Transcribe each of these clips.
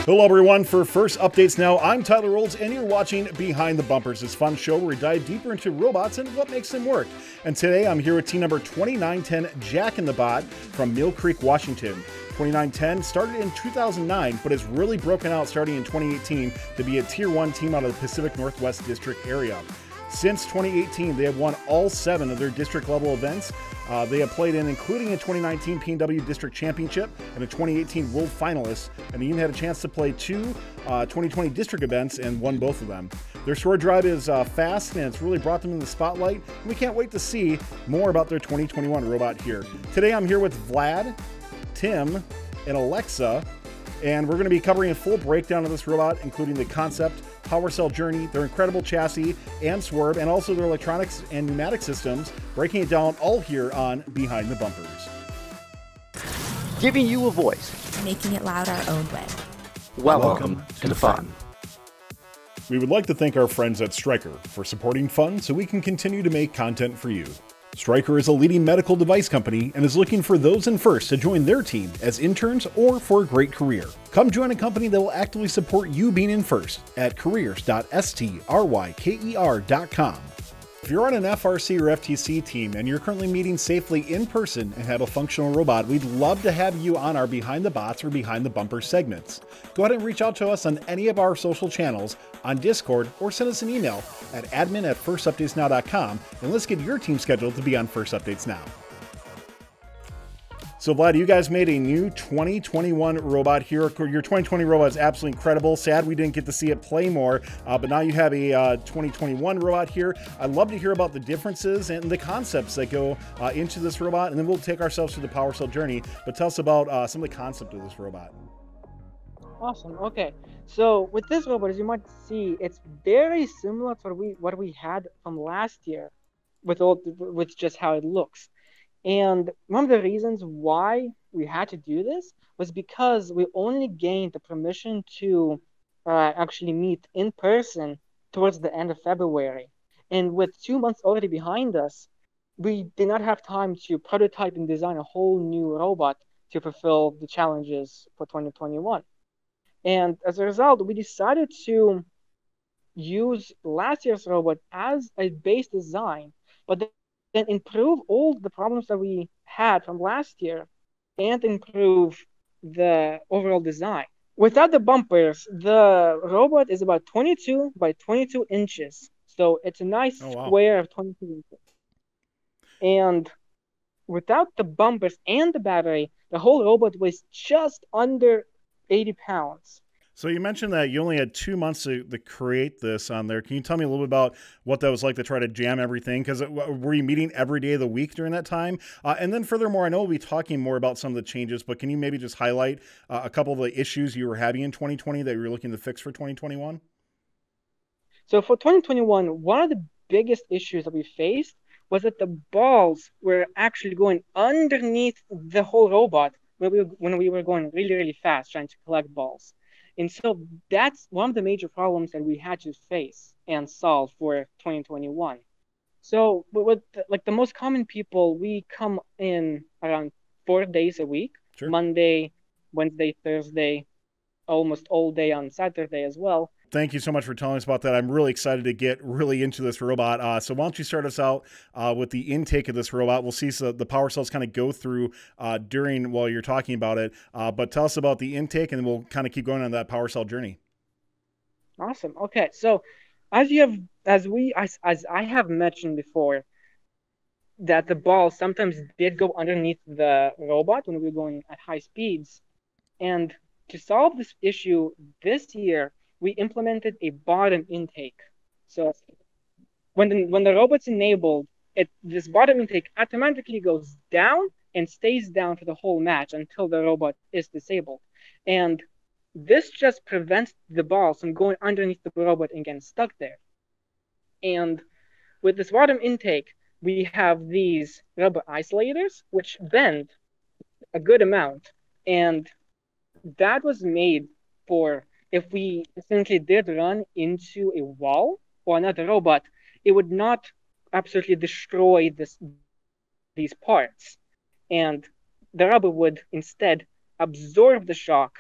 Hello everyone, for first updates now, I'm Tyler Rolls and you're watching Behind the Bumpers, this fun show where we dive deeper into robots and what makes them work. And today I'm here with team number 2910 Jack in the Bot from Mill Creek, Washington. 2910 started in 2009, but has really broken out starting in 2018 to be a Tier 1 team out of the Pacific Northwest District area. Since 2018, they have won all 7 of their district level events. They have played in, including a 2019 P&W District Championship and a 2018 World Finalist, and they even had a chance to play 2 2020 district events and won both of them. Their short drive is fast, and it's really brought them in the spotlight, and we can't wait to see more about their 2021 robot here. Today I'm here with Vlad, Tim, and Alexa, and we're going to be covering a full breakdown of this robot, including the concept, power cell journey, their incredible chassis and swerve, and also their electronics and pneumatic systems, breaking it down all here on Behind the Bumpers. Giving you a voice. Making it loud our own way. Welcome to the fun. We would like to thank our friends at Stryker for supporting fun so we can continue to make content for you. Stryker is a leading medical device company and is looking for those in first to join their team as interns or for a great career. Come join a company that will actively support you being in first at careers.stryker.com. If you're on an FRC or FTC team and you're currently meeting safely in person and have a functional robot, we'd love to have you on our Behind the Bots or Behind the Bumpers segments. Go ahead and reach out to us on any of our social channels, on Discord, or send us an email at admin@firstupdatesnow.com, and let's get your team scheduled to be on First Updates Now. So Vlad, you guys made a new 2021 robot here. Your 2020 robot is absolutely incredible. Sad we didn't get to see it play more, but now you have a 2021 robot here. I'd love to hear about the differences and the concepts that go into this robot, and then we'll take ourselves through the power cell journey. But tell us about some of the concept of this robot. Awesome. Okay. So with this robot, as you might see, it's very similar to what we had from last year, with just how it looks. And one of the reasons why we had to do this was because we only gained the permission to actually meet in person towards the end of February. And with 2 months already behind us, we did not have time to prototype and design a whole new robot to fulfill the challenges for 2021. And as a result, we decided to use last year's robot as a base design, but then improve all the problems that we had from last year and improve the overall design. Without the bumpers, the robot is about 22 by 22 inches. So it's a nice square of 22 inches. And without the bumpers and the battery, the whole robot weighs just under 80 pounds. So you mentioned that you only had 2 months to create this on there. Can you tell me a little bit about what that was like to try to jam everything? Because were you meeting every day of the week during that time? And then furthermore, I know we'll be talking more about some of the changes, but can you maybe just highlight a couple of the issues you were having in 2020 that you were looking to fix for 2021? So for 2021, one of the biggest issues that we faced was that the balls were actually going underneath the whole robot when we were going really, really fast trying to collect balls. And so that's one of the major problems that we had to face and solve for 2021. So with the most common people, we come in around 4 days a week, sure. Monday, Wednesday, Thursday, almost all day on Saturday as well. Thank you so much for telling us about that. I'm really excited to get really into this robot. So why don't you start us out with the intake of this robot? We'll see the power cells kind of go through while you're talking about it. But tell us about the intake, and then we'll kind of keep going on that power cell journey. Awesome. Okay. So as I have mentioned before, that the ball sometimes did go underneath the robot when we were going at high speeds. And to solve this issue this year, we implemented a bottom intake. So when the robot's enabled, this bottom intake automatically goes down and stays down for the whole match until the robot is disabled. And this just prevents the balls from going underneath the robot and getting stuck there. And with this bottom intake, we have these rubber isolators, which bend a good amount. And that was made for if we essentially did run into a wall or another robot, it would not absolutely destroy these parts. And the rubber would instead absorb the shock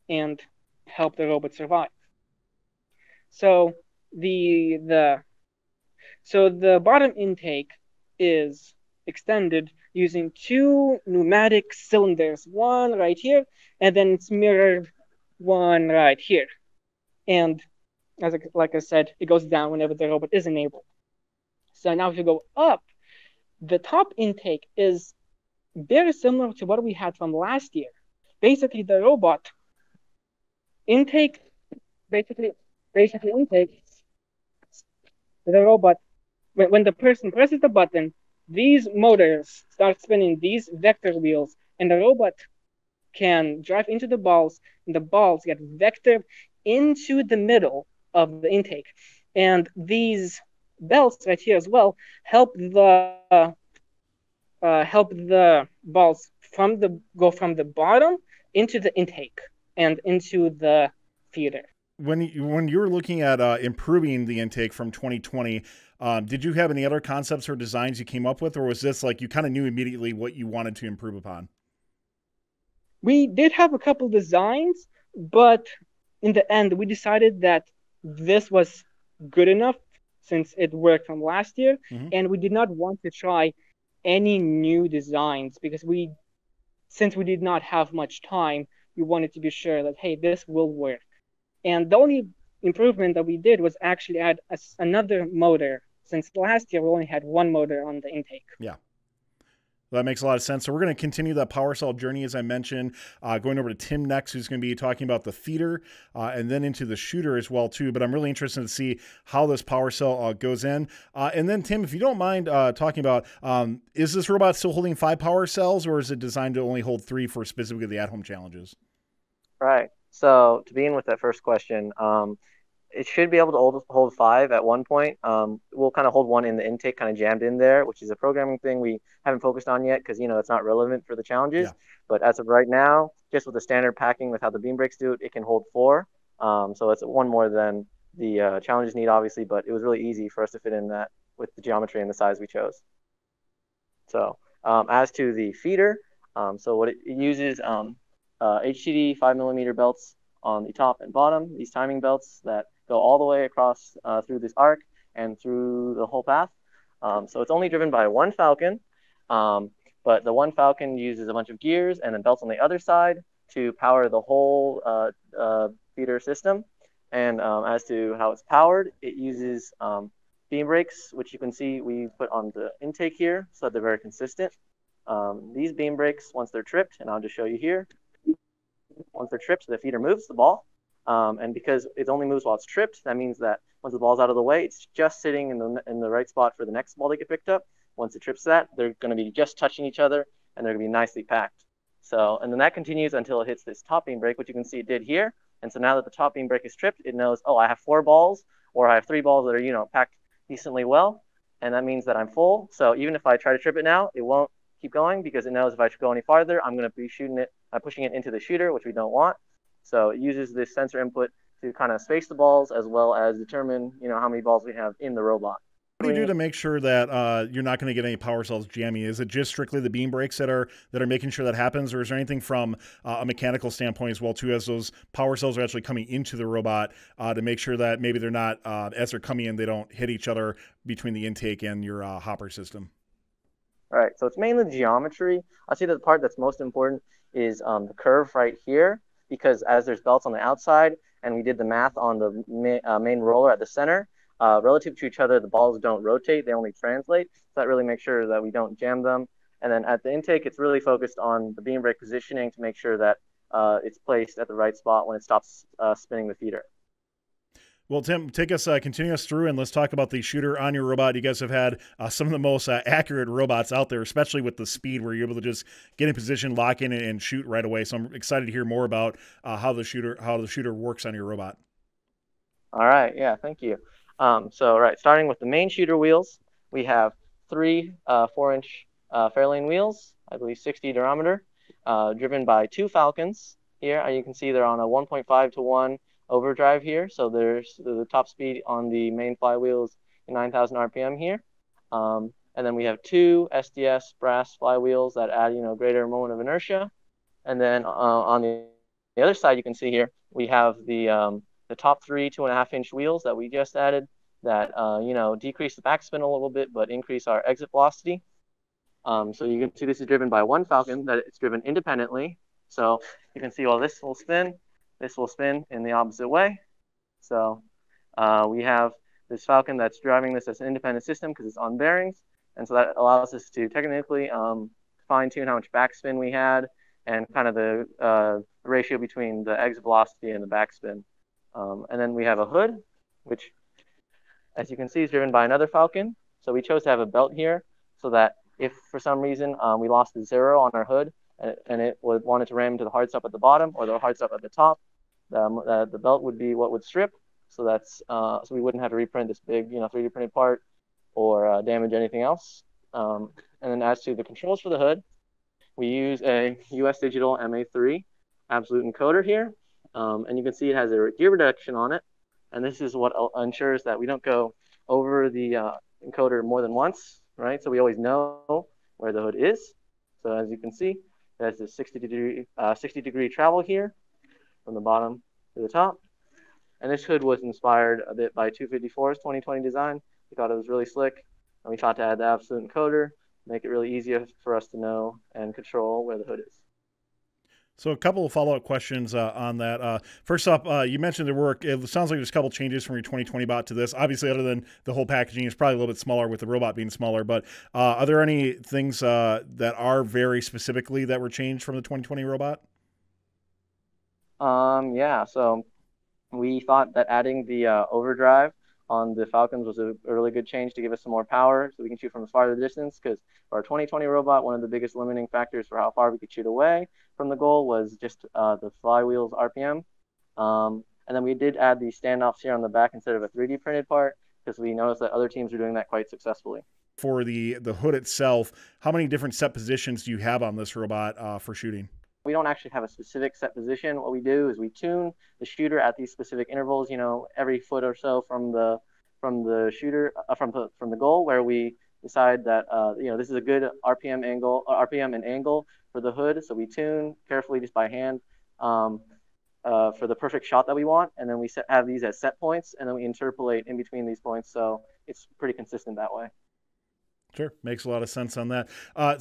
and help the robot survive. So the bottom intake is extended using two pneumatic cylinders, one right here, and then it's mirrored one right here. And like I said, it goes down whenever the robot is enabled. So now if you go up, the top intake is very similar to what we had from last year. Basically, the robot intake, basically intake, the robot, when the person presses the button, these motors start spinning these vector wheels, and the robot can drive into the balls, and the balls get vectored into the middle of the intake. And these belts right here as well help the balls go from the bottom into the intake and into the feeder. When you were looking at improving the intake from 2020, did you have any other concepts or designs you came up with, or was this like you kind of knew immediately what you wanted to improve upon? We did have a couple designs, but in the end, we decided that this was good enough since it worked from last year, and we did not want to try any new designs because since we did not have much time, we wanted to be sure that, hey, this will work. And the only improvement that we did was actually add another motor, since last year we only had one motor on the intake. Yeah. That makes a lot of sense. So we're going to continue that power cell journey, as I mentioned, going over to Tim next, who's going to be talking about the feeder and then into the shooter as well, too. But I'm really interested to see how this power cell goes in. And then, Tim, if you don't mind talking about, is this robot still holding 5 power cells, or is it designed to only hold 3 for specifically the at-home challenges? Right. So to begin with that first question, it should be able to hold 5 at one point. We'll kind of hold 1 in the intake, kind of jammed in there, which is a programming thing we haven't focused on yet because, it's not relevant for the challenges. Yeah. But as of right now, just with the standard packing with how the beam brakes do it, it can hold 4. So it's 1 more than the challenges need, obviously, but it was really easy for us to fit in that with the geometry and the size we chose. So as to the feeder, so what it uses HTD 5mm belts on the top and bottom, these timing belts that go all the way across through this arc and through the whole path. So it's only driven by 1 Falcon, but the 1 Falcon uses a bunch of gears and then belts on the other side to power the whole feeder system. And as to how it's powered, it uses beam brakes, which you can see we put on the intake here, so that they're very consistent. These beam brakes, once they're tripped, and I'll just show you here, once they're tripped, the feeder moves the ball. And because it only moves while it's tripped, that means that once the ball's out of the way, it's just sitting in the right spot for the next ball to get picked up. Once it trips that, they're going to be just touching each other, and they're going to be nicely packed. So, and then that continues until it hits this top beam brake, which you can see it did here. And so now that the top beam brake is tripped, it knows, oh, I have 4 balls, or I have 3 balls that are, packed decently well, and that means that I'm full. So even if I try to trip it now, it won't keep going because it knows if I go any farther, I'm going to be pushing it into the shooter, which we don't want. So it uses this sensor input to kind of space the balls as well as determine, how many balls we have in the robot. What do you do to make sure that you're not going to get any power cells jamming? Is it just strictly the beam brakes that are making sure that happens, or is there anything from a mechanical standpoint as well too, as those power cells are actually coming into the robot to make sure that maybe they're not as they're coming in, they don't hit each other between the intake and your hopper system? Right. So it's mainly the geometry. I'd say that the part that's most important is the curve right here, because as there's belts on the outside, and we did the math on the main roller at the center, relative to each other, the balls don't rotate, they only translate. So that really makes sure that we don't jam them. And then at the intake, it's really focused on the beam brake positioning to make sure that it's placed at the right spot when it stops spinning the feeder. Well, Tim, continue us through, and let's talk about the shooter on your robot. You guys have had some of the most accurate robots out there, especially with the speed where you're able to just get in position, lock in, and shoot right away. So I'm excited to hear more about how the shooter works on your robot. All right. Yeah, thank you. Starting with the main shooter wheels, we have 3 4-inch Fairlane wheels, I believe 60 durometer, driven by 2 Falcons. Here, you can see they're on a 1.5 to 1 overdrive here. So there's the top speed on the main flywheels, 9,000 RPM here. And then we have 2 SDS brass flywheels that add, greater moment of inertia. And then on the the other side, you can see here, we have the top three 2.5-inch wheels that we just added that, decrease the backspin a little bit, but increase our exit velocity. So you can see this is driven by one Falcon, that it's driven independently. So you can see, well, this will spin in the opposite way. So we have this Falcon that's driving this as an independent system because it's on bearings. And so that allows us to technically fine tune how much backspin we had and kind of the ratio between the exit velocity and the backspin. And then we have a hood, which, as you can see, is driven by another Falcon. So we chose to have a belt here so that if for some reason we lost the zero on our hood and it wanted to ram into the hard stop at the bottom or the hard stop at the top, the belt would be what would strip. So that's so we wouldn't have to reprint this big 3D printed part or damage anything else. And then as to the controls for the hood, we use a US Digital MA3 absolute encoder here. And you can see it has a gear reduction on it. And this is what ensures that we don't go over the encoder more than once, right? So we always know where the hood is. So as you can see, there's a 60-degree travel here from the bottom to the top. And this hood was inspired a bit by 254's 2020 design. We thought it was really slick, and we thought to add the absolute encoder, make it really easier for us to know and control where the hood is. So a couple of follow-up questions on that. First up, you mentioned the work. It sounds like there's a couple changes from your 2020 bot to this. Obviously, other than the whole packaging, it's probably a little bit smaller with the robot being smaller. But are there any things that are very specifically that were changed from the 2020 robot? Yeah, so we thought that adding the overdrive on the Falcons was a really good change to give us some more power so we can shoot from a farther distance, because for our 2020 robot, one of the biggest limiting factors for how far we could shoot away from the goal was just the flywheel's RPM. And then we did add the standoffs here on the back instead of a 3D printed part because we noticed that other teams are doing that quite successfully. For the hood itself, how many different set positions do you have on this robot for shooting? We don't actually have a specific set position. What we do is we tune the shooter at these specific intervals, every foot or so from the shooter, from the goal, where we decide that this is a good RPM and angle for the hood. So we tune carefully just by hand for the perfect shot that we want, and then we have these as set points, and then we interpolate in between these points. So it's pretty consistent that way. Sure. Makes a lot of sense on that.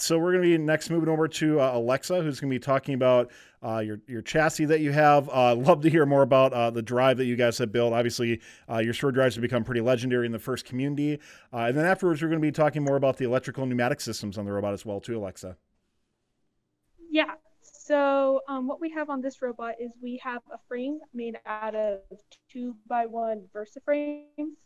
So we're going to be next moving over to Alexa, who's going to be talking about your chassis that you have. Love to hear more about the drive that you guys have built. Obviously, your short drives have become pretty legendary in the FRC community. And then afterwards, we're going to be talking more about the electrical and pneumatic systems on the robot as well, too, Alexa. Yeah. So what we have on this robot is we have a frame made out of 2x1 Versa frames,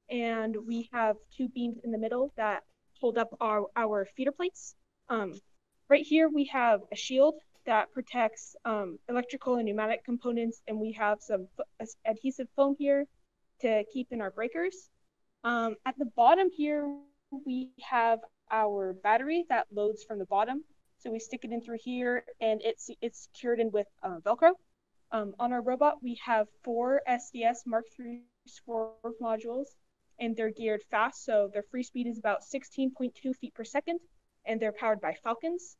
and we have two beams in the middle that hold up our feeder plates. Right here we have a shield that protects electrical and pneumatic components, and we have some adhesive foam here to keep in our breakers. At the bottom here we have our battery that loads from the bottom. So we stick it in through here, and it's secured in with Velcro. On our robot we have 4 SDS Mark III swerve modules, and they're geared fast, so their free speed is about 16.2 feet per second, and they're powered by Falcons.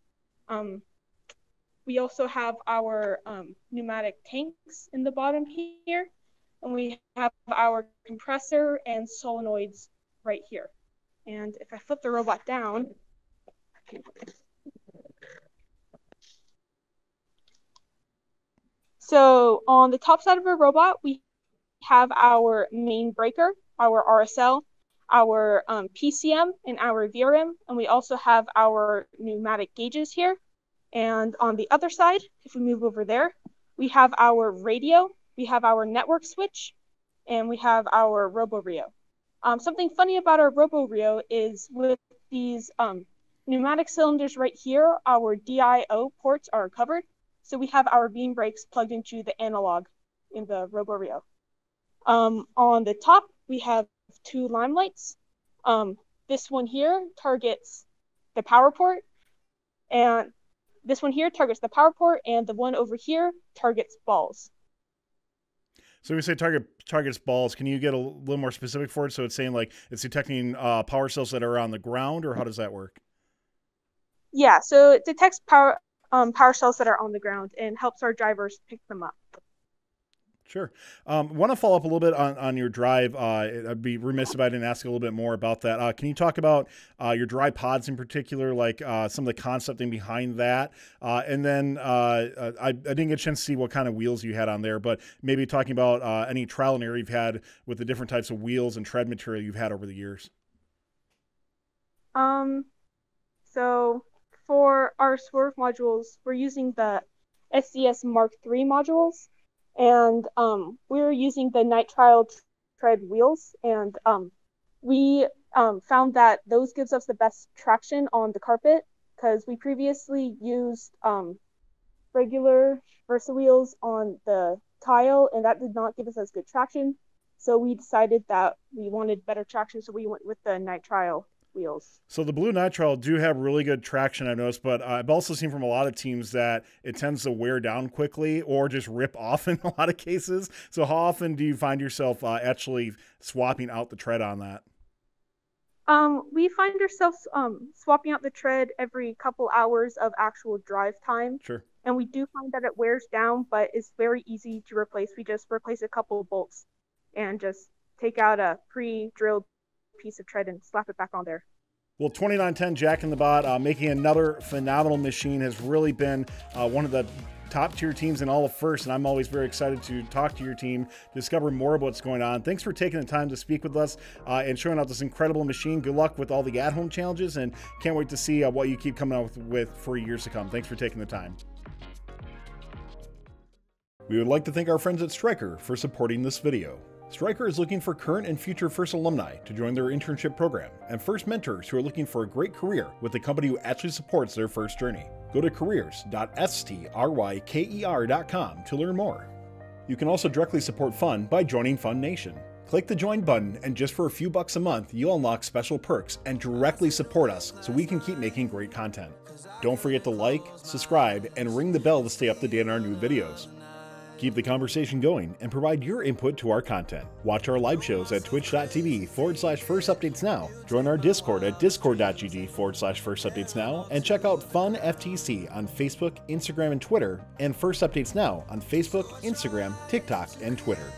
We also have our pneumatic tanks in the bottom here, and we have our compressor and solenoids right here. And if I flip the robot down, so on the top side of our robot, we have our main breaker, our RSL, our PCM, and our VRM, and we also have our pneumatic gauges here. And on the other side, if we move over there, we have our radio, we have our network switch, and we have our RoboRio. Something funny about our RoboRio is with these pneumatic cylinders right here, our DIO ports are covered, so we have our beam brakes plugged into the analog in the RoboRio. On the top, we have 2 limelights. This one here targets the power port, and this one here targets the power port, and the one over here targets balls. So when we say targets balls, can you get a little more specific for it? So it's saying like it's detecting power cells that are on the ground, or how does that work? Yeah, so it detects power power cells that are on the ground and helps our drivers pick them up. Sure. Want to follow up a little bit on your drive. I'd be remiss if I didn't ask a little bit more about that. Can you talk about your dry pods in particular, like some of the concepting behind that? And then I didn't get a chance to see what kind of wheels you had on there, but maybe talking about any trial and error you've had with the different types of wheels and tread material you've had over the years. So for our swerve modules, we're using the SCS Mark III modules. And we're using the nitrile tread wheels, and we found that those gives us the best traction on the carpet because we previously used regular Versa wheels on the tile, and that did not give us as good traction. So we decided that we wanted better traction, so we went with the nitrile wheels. So the blue nitrile do have really good traction, I've noticed, but I've also seen from a lot of teams that it tends to wear down quickly or just rip off in a lot of cases. So how often do you find yourself actually swapping out the tread on that? We find ourselves swapping out the tread every couple hours of actual drive time. Sure. And we do find that it wears down, but it's very easy to replace. We just replace a couple of bolts and just take out a pre-drilled piece of tread and slap it back on there. Well, 2910 Jack in the Bot, making another phenomenal machine, has really been one of the top tier teams in all of FIRST, and I'm always very excited to talk to your team, discover more about what's going on. Thanks for taking the time to speak with us and showing out this incredible machine. Good luck with all the at-home challenges, and can't wait to see what you keep coming out with for years to come. Thanks for taking the time. We would like to thank our friends at Stryker for supporting this video. Stryker is looking for current and future FIRST alumni to join their internship program, and FIRST mentors who are looking for a great career with a company who actually supports their FIRST journey. Go to careers.stryker.com to learn more. You can also directly support Fun by joining Fun Nation. Click the join button, and just for a few bucks a month, you'll unlock special perks and directly support us so we can keep making great content. Don't forget to like, subscribe, and ring the bell to stay up to date on our new videos. Keep the conversation going and provide your input to our content. Watch our live shows at twitch.tv/FirstUpdatesNow. Join our Discord at discord.gg/FirstUpdatesNow. And check out Fun FTC on Facebook, Instagram, and Twitter, and FIRST Updates Now on Facebook, Instagram, TikTok, and Twitter.